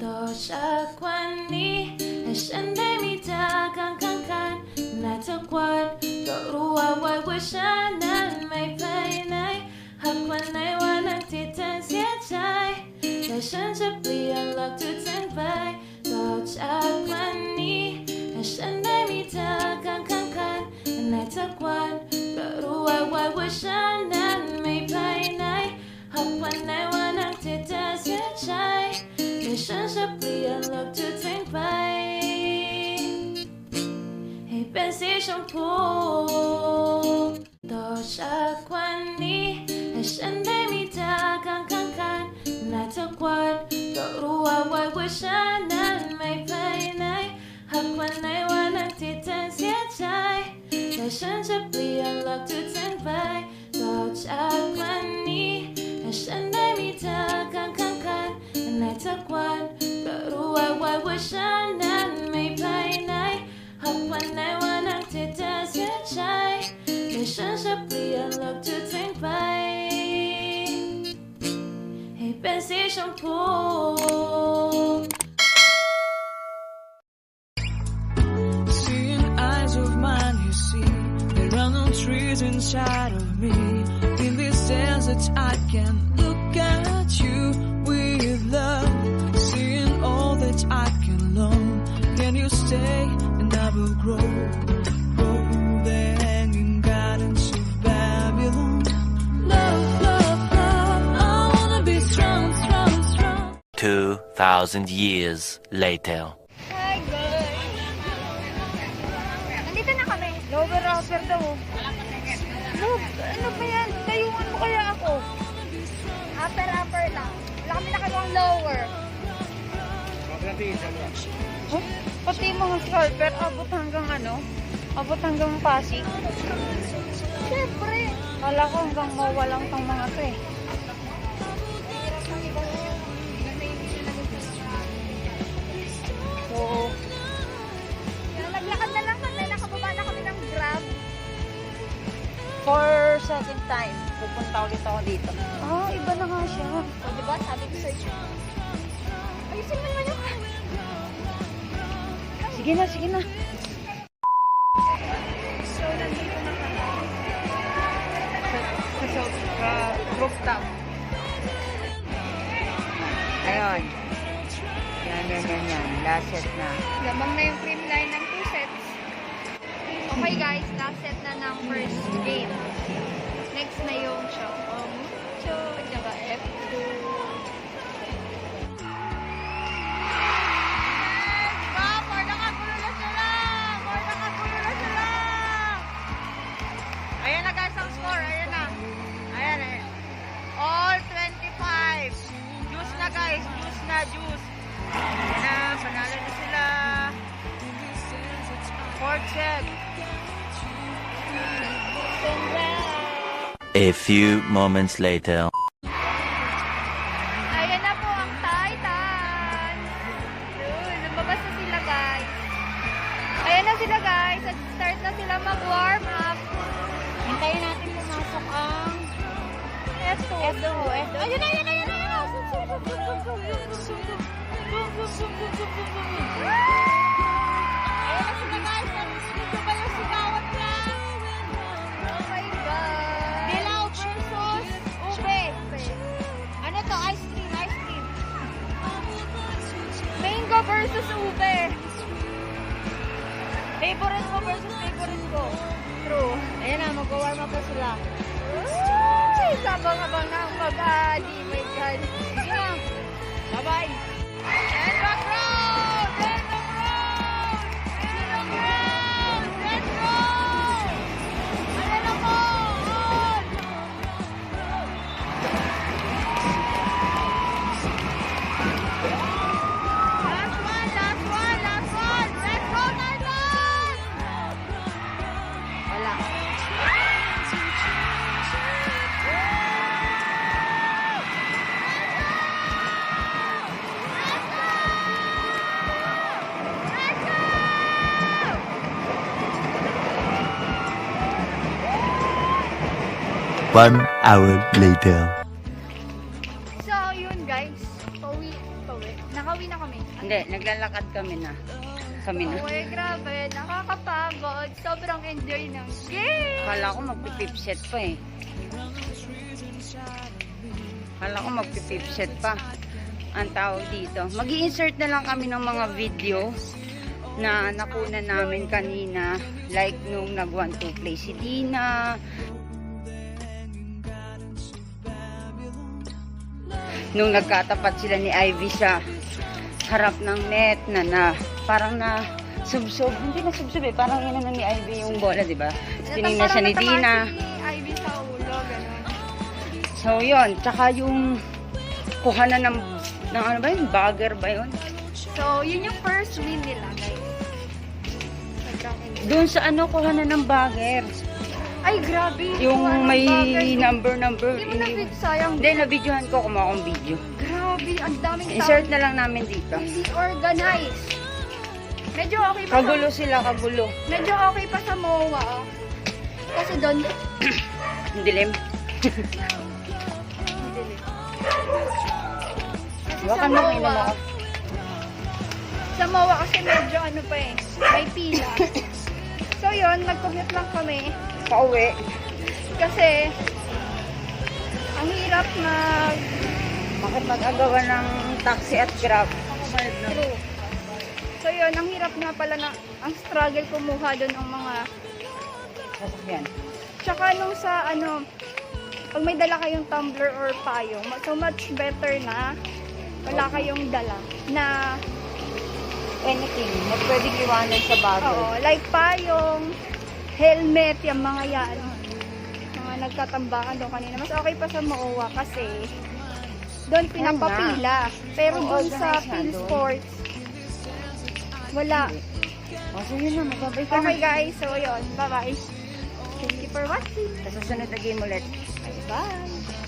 多少管你还身对你的刚刚看那特管ก็รู้ว่าไว้ว่าฉันนั้นไม่ไปไหนหากวันไหนวันนั้นที่เธอเสียใจแต่ฉันจะเปลี่ยนหลักทุกทั้งไปต่อจากวันนี้ให้ฉันได้มีเธอข้างกันในทุกวันก็รู้ไว้ว่าฉันนั้นไม่ไปไหนหากวันไหนวันนั้นที่เธอเสียใจแต่ฉันจะเปลี่ยนหลักทุกทั้งไปให้เป็นสีชมพูต่อจากวันนี้ให้ฉันได้มีเธอข้างกันในทุกวันก็รู้ว่าฉันนั้นไม่ไปไหนหากวันไหนวันนั้นที่เธอเสียใจแต่ฉันจะเปลี่ยนหลักทุกทั้งไปต่อจากวันนี้ให้ฉันได้มีเธอข้างกันในทุกวันก็รู้ว่าฉันนั้นไม่ไปไหนหากวันไหนวันนั้นที่เธอเสียใจแต่ฉันจะเปลี่ยนหลักทุกทั้งไปให้เป็นสีชมพู Seeing eyes of mine, you see, there are no trees inside of me. In this desert, I can look at you with love. Seeing all that I can learn. Can you stay and I will grow? Grow the hanging gardens of Babylon. Love, love, love, I wanna be strong, strong, strong. 2,000 years later. Hi, guys! Nandito na kami. Lower upper daw. Look, ano ba yan? Tayungan mo kaya ako? Upper lang. Wala kami nakagawang lower. Huh? Pati yung mga scalper, abot hanggang ano? Abot hanggang Pasig. Siyempre. Kala ko hanggang mawalang tong mga to eh. Oo. Naglakad na lang kami, nakababa na kami ng Grab. For second time, pupunta ulit ako dito. Ah, iba na nga siya. O, diba? Sabi ko sa'yo. Ayusin mo naman yung... Sige na, sige na. So, nandito na kami. Sa rooftop. Ayun. Yan. Last set na. Lamang na yung cream line ng 2 sets. Okay guys, last set na ng first game. Next na yung Choco Mucho, tsaka F2. Ayan na guys ang score. Ayan na. Ayan. All 25. Juice na guys. Juice na. Ayan na. Panalo na sila. Fourth set. A few moments later. Ayan na po ang Titans. Yun, lumabas na sila guys. Ayan na sila guys. At start na sila mag-warm up. Hintayin natin pumasok ang F2. Ayun na. Ayan na sila guys. Dito ba yung sigawan niya? Oh my God. Dilaw versus ube. Ano to? Ice cream. Mango versus ube. Favorite mo versus favorite ko. True. Ayan na, mag-warm up na sila. Ay, sabang-abang na ang mag-adi. My God. Sige na. Bye-bye. And rock road! And rock road! And rock road! Let's go! Ayan na po! On! Last one! Let's go, Titans! Wala. One hour later. So, yun guys. Pauwi. Nakauwi na kami. kami. Hindi, naglalakad kami na. Kami na. Uy, grabe. Nakakapagod. Sobrang enjoy ng game. Kala ko magpipipset pa eh. Kala ko magpipipset pa. Ang tawag dito. Mag-i-insert na lang kami ng mga video na nakunan namin kanina. Like nung nag-want to play si Dina. Nung nagkatapat sila ni Ivy sa harap ng net na parang na subsob. Hindi na subsob eh. Parang yun na ni Ivy yung bola, di ba? Tinignan siya ni Dina. Si Ivy sa ulo, gano'n. So, yun. Tsaka yung kuhanan ng ano ba yun? Bagger ba yun? So, yun yung first win nila, guys. Sobrang enjoy. Doon sa ano, kuhanan ng bagger. Ay, grabe. Yung Kung anong may bagay. number. Hindi mo na sayang. Hindi, nabidyohan ko kung akong video. Grabe, ang daming tao. Insert na lang namin dito. Hindi organized. Medyo okay pa Kagulo sila, kagulo. Medyo okay pa sa MOA. Ah. Kasi doon, Ang dilim. Baka sa na MOA, sa MOA kasi medyo ano pa eh, may pila. So yun, nag-commute lang kami. Pauwi. Kasi, ang hirap Makipag-agawa ng taxi at grab. True. So yun, ang hirap nga pala ang struggle kumuha doon ng mga, Sasakyan. tsaka nung sa ano, pag may dala kayong tumbler or payong, so much better na wala kayong dala na, Anything na pwedeng iwanan sa bagay. oo, like payong, helmet, yung mga yan, mga nagtatambakan doon kanina. Mas okay pa sa MOA kasi doon pinapapila. Pero doon sa Organized na Phil doon. Sports, wala. O, so yun na, magbabay ka Okay na. guys, so yun, bye bye. Thank you for watching. Sa susunod na game ulit. Bye bye.